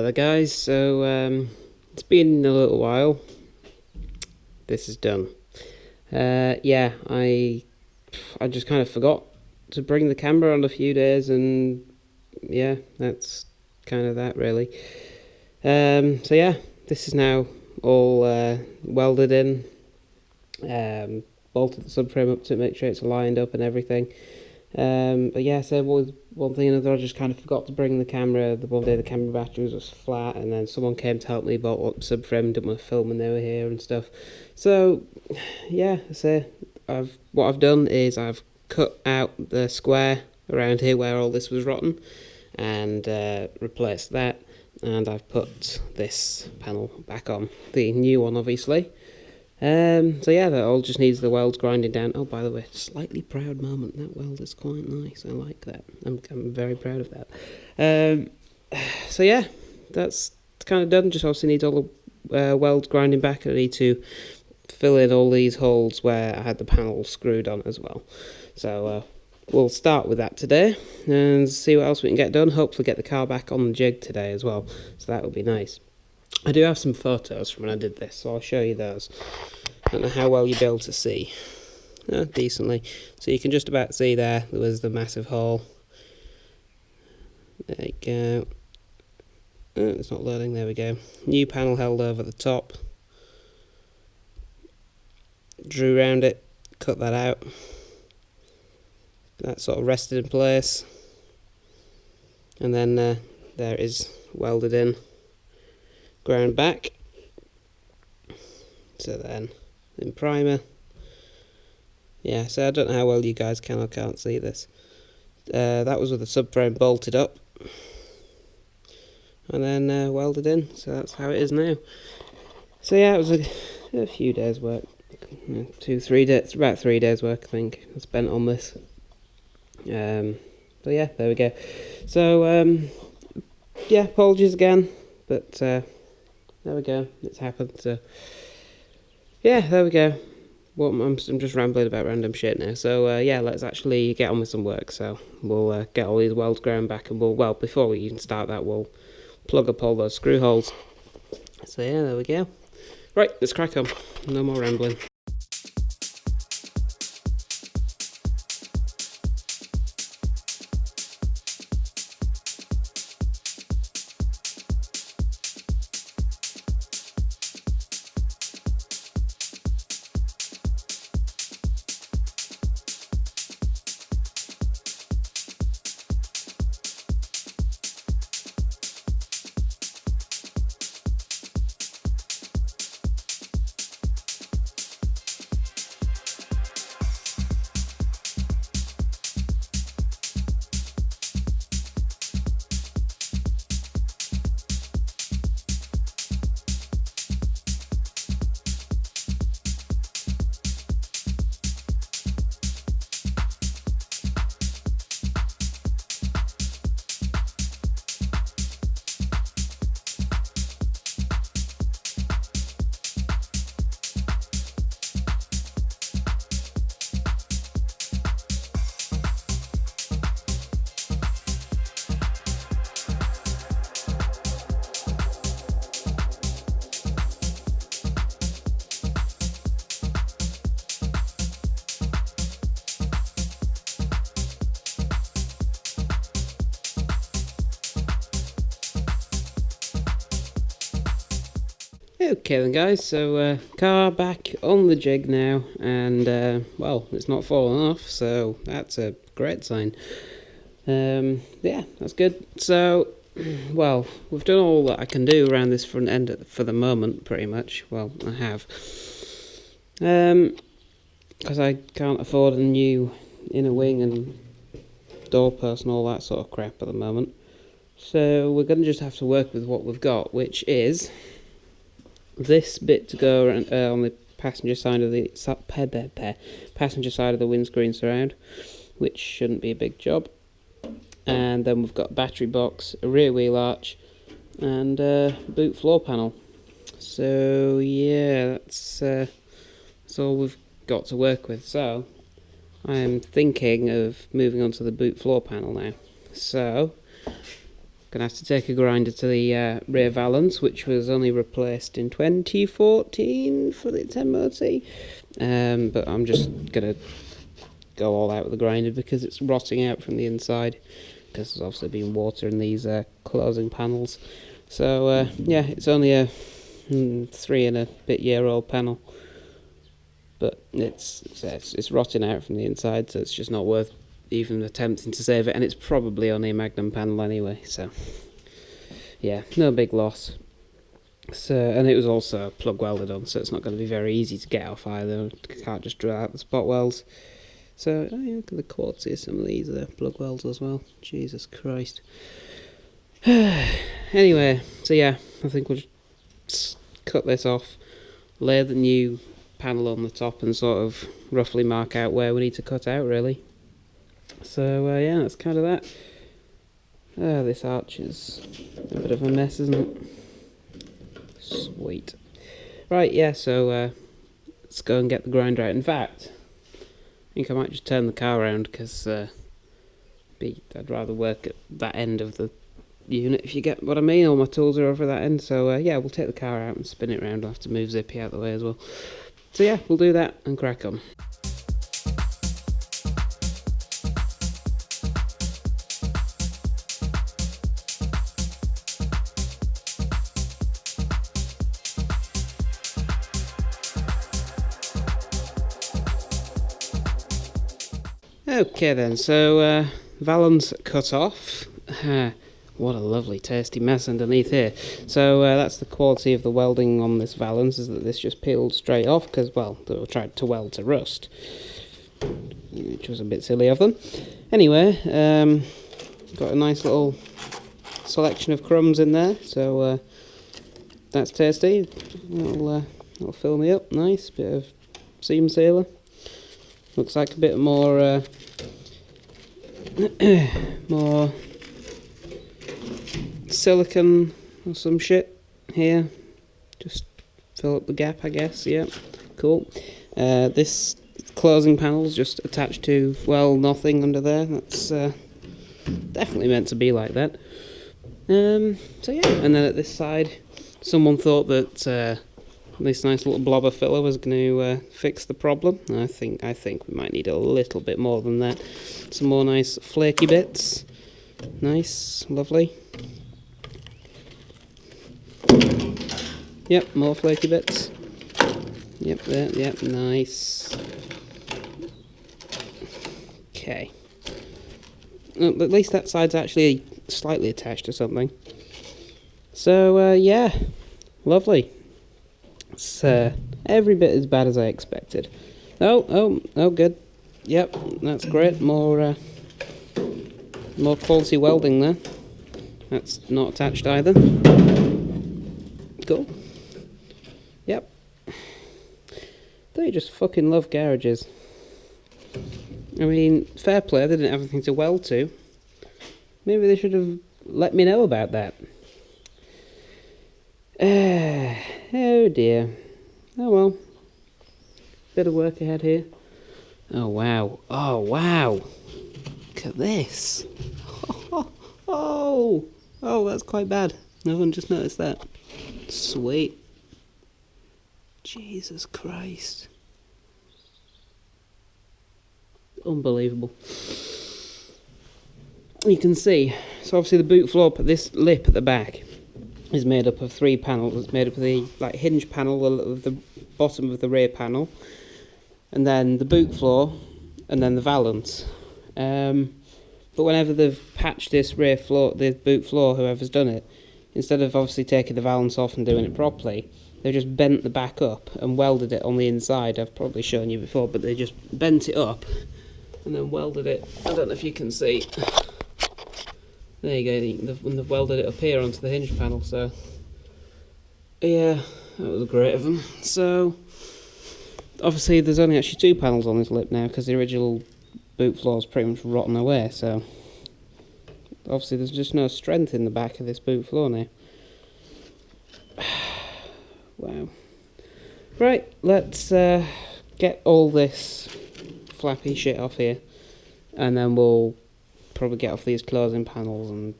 there guys, so it's been a little while. This is done. Yeah, I just kind of forgot to bring the camera on a few days, and yeah, that's kind of that really. So yeah, this is now all welded in, bolted the subframe up to make sure it's lined up and everything. But yeah, so one thing or another, I just kind of forgot to bring the camera. The one day the camera battery was flat, and then someone came to help me, bought up subframe, did my film when they were here and stuff. So yeah, so what I've done is I've cut out the square around here where all this was rotten, and replaced that, and I've put this panel back on, the new one obviously. So yeah, that all just needs the welds grinding down. Oh, by the way, slightly proud moment. That weld is quite nice. I like that. I'm very proud of that. So yeah, that's kind of done. Just obviously needs all the welds grinding back. I need to fill in all these holes where I had the panel screwed on as well. So we'll start with that today and see what else we can get done. Hopefully get the car back on the jig today as well. So that would be nice. I do have some photos from when I did this, so I'll show you those. I don't know how well you'll be able to see. Decently. So you can just about see there was the massive hole. There you go. Oh, it's not loading, there we go. New panel held over the top. Drew round it, cut that out. That sort of rested in place. And then there it is, welded in. Ground back. So then in primer. Yeah, so I don't know how well you guys can or can't see this. That was with the subframe bolted up and then welded in, so that's how it is now. So yeah, it was a few days work, 2-3 days, about 3 days work I think I spent on this. But yeah, there we go. So yeah, apologies again, but there we go, it's happened. So yeah, there we go. Well, I'm just rambling about random shit now. So yeah, let's actually get on with some work. So we'll get all these welds ground back, and well, before we even start that, we'll plug up all those screw holes. So yeah, there we go. Right, let's crack on. No more rambling. Okay then guys, so car back on the jig now, and well, it's not fallen off, so that's a great sign. Yeah, that's good. So, well, we've done all that I can do around this front end for the moment, pretty much. Well, I have. Because I can't afford a new inner wing and door post and all that sort of crap at the moment. So we're going to just have to work with what we've got, which is this bit to go around, on the passenger side of the passenger side of the windscreen surround, which shouldn't be a big job. And then we've got a battery box, a rear wheel arch, and a boot floor panel. So yeah, that's all we've got to work with. So I'm thinking of moving on to the boot floor panel now. So Gonna have to take a grinder to the rear valance, which was only replaced in 2014 for its MOT. But I'm just gonna go all out with the grinder because it's rotting out from the inside, because there's obviously been water in these closing panels. So yeah, it's only a 3-and-a-bit-year-old panel, but it's rotting out from the inside, so it's just not worth even attempting to save it, and it's probably only a Magnum panel anyway, so yeah, no big loss. So, and it was also plug welded on, so it's not going to be very easy to get off either. Can't just drill out the spot welds. So look at the quality of some of these plug welds as well. Jesus Christ. Anyway, so yeah, I think we'll just cut this off, lay the new panel on the top, and sort of roughly mark out where we need to cut out, really. So yeah, that's kind of that. This arch is a bit of a mess, isn't it? Sweet. Right, yeah, so let's go and get the grinder out. In fact, I think I might just turn the car around, because I'd rather work at that end of the unit, if you get what I mean. All my tools are over that end, so yeah, we'll take the car out and spin it around. I'll have to move Zippy out of the way as well. So yeah, we'll do that and crack on. Okay then, so valance cut off. What a lovely tasty mess underneath here. So that's the quality of the welding on this valance, is that this just peeled straight off, because, well, they were tried to weld to rust, which was a bit silly of them. Anyway, got a nice little selection of crumbs in there, so that's tasty. That'll fill me up. Nice bit of seam sealer. Looks like a bit more more silicone or some shit here. Just fill up the gap, I guess. Yeah, cool. This closing panel's just attached to, well, nothing under there. That's definitely meant to be like that. So yeah, and then at this side, someone thought that this nice little blob of filler was going to fix the problem. I think we might need a little bit more than that. Some more nice flaky bits. Nice, lovely. Yep, more flaky bits. Yep, there, yep, nice. Okay. At least that side's actually slightly attached to something. So, yeah, lovely. It's every bit as bad as I expected. Oh, good. Yep, that's great. More quality welding there. That's not attached either. Cool. Yep. They just fucking love garages. I mean, fair play, they didn't have anything to weld to. Maybe they should have let me know about that. Oh dear. Oh well. Bit of work ahead here. Oh wow. Oh wow. Look at this. Oh, that's quite bad. No one just noticed that. Sweet. Jesus Christ. Unbelievable. You can see, so obviously the boot floor, this lip at the back is made up of 3 panels. It's made up of the hinge panel of the bottom of the rear panel, and then the boot floor, and then the valance. But whenever they've patched this rear floor, the boot floor, whoever's done it, instead of obviously taking the valance off and doing it properly, they've just bent the back up and welded it on the inside. I've probably shown you before, but they just bent it up and then welded it. I don't know if you can see. There you go, they've welded it up here onto the hinge panel, so yeah, that was great of them. So obviously there's only actually 2 panels on this lip now, because the original boot floor is pretty much rotten away, so obviously there's just no strength in the back of this boot floor now. Wow. Right, let's get all this flappy shit off here, and then we'll probably get off these closing panels and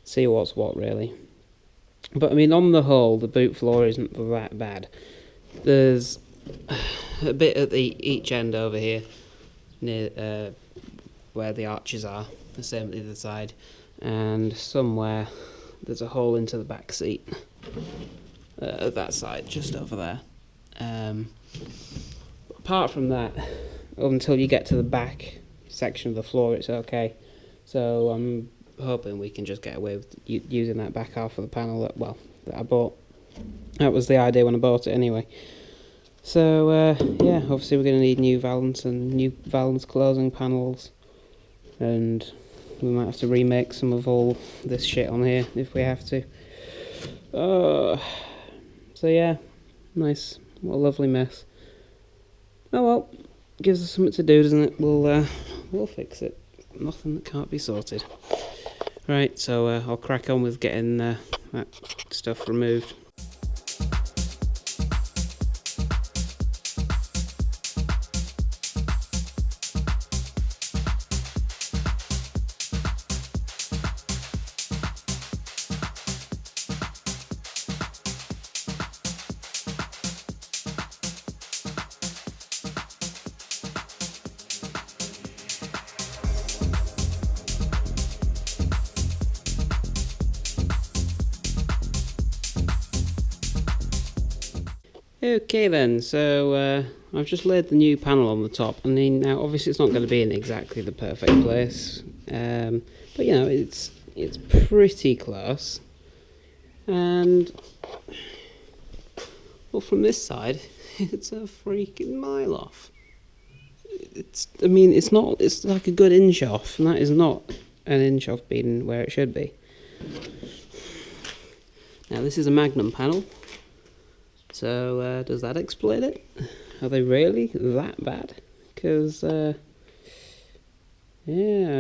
see what's what really. But I mean, on the whole, the boot floor isn't that bad. There's a bit at each end over here, near where the arches are, the same at the other side, and somewhere there's a hole into the back seat. That side, just over there. Apart from that, until you get to the back section of the floor, it's okay. So I'm hoping we can just get away with using that back half of the panel that I bought. That was the idea when I bought it anyway. So yeah, obviously we're going to need new valance and new valance closing panels, and we might have to remake some of all this shit on here if we have to. So yeah, nice, what a lovely mess. Oh well, gives us something to do, doesn't it? We'll fix it. Nothing that can't be sorted. Right, so I'll crack on with getting that stuff removed. Okay then, so I've just laid the new panel on the top. I mean, now obviously it's not going to be in exactly the perfect place, but you know, it's pretty close. And well, from this side, it's a freaking mile off. I mean, it's like a good inch off, and that is not an inch off being where it should be. Now this is a Magnum panel. So, does that explain it? Are they really that bad? Because, yeah,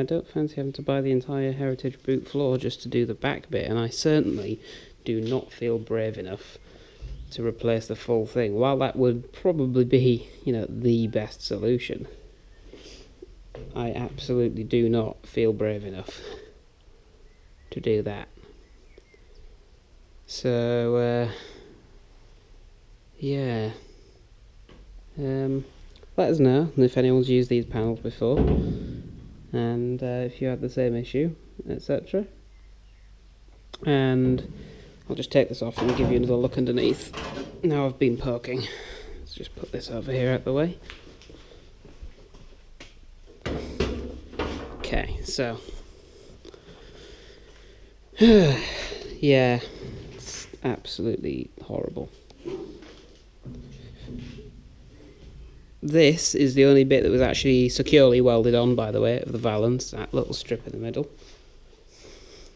I don't fancy having to buy the entire Heritage boot floor just to do the back bit, and I certainly do not feel brave enough to replace the full thing. While that would probably be, you know, the best solution, I absolutely do not feel brave enough to do that. So, yeah, let us know if anyone's used these panels before, and if you had the same issue, etc. And I'll just take this off and give you another look underneath. Now I've been poking. Let's just put this over here out the way. Okay, so yeah, it's absolutely horrible. This is the only bit that was actually securely welded on, by the way, of the valance, that little strip in the middle.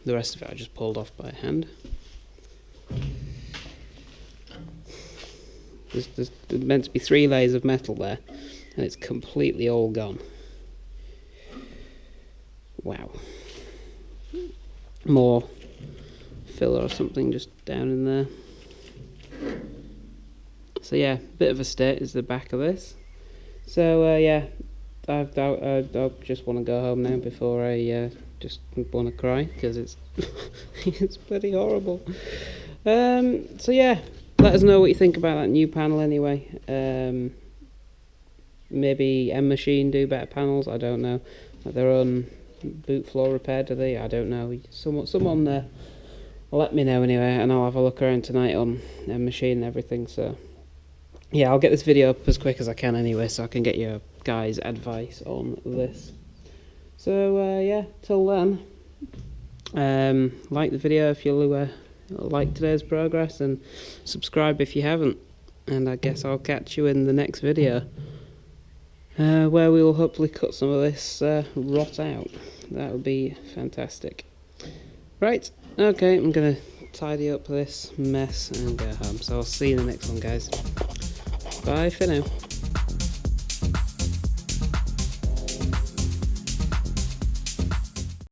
The rest of it I just pulled off by hand. There's meant to be 3 layers of metal there, and it's completely all gone. Wow. More filler or something just down in there. So yeah, bit of a state is the back of this. So yeah, I just want to go home now before I just want to cry, because it's it's bloody horrible. So yeah, let us know what you think about that new panel anyway. Maybe M-Machine do better panels, I don't know. Like their own boot floor repair, do they? I don't know. Someone there, let me know anyway, and I'll have a look around tonight on M-Machine and everything. So yeah, I'll get this video up as quick as I can anyway, so I can get your guys' advice on this. So yeah, till then, like the video if you like today's progress, and subscribe if you haven't. And I guess I'll catch you in the next video, where we will hopefully cut some of this rot out. That would be fantastic. Right, okay, I'm going to tidy up this mess and go home. So I'll see you in the next one, guys. Bye for now.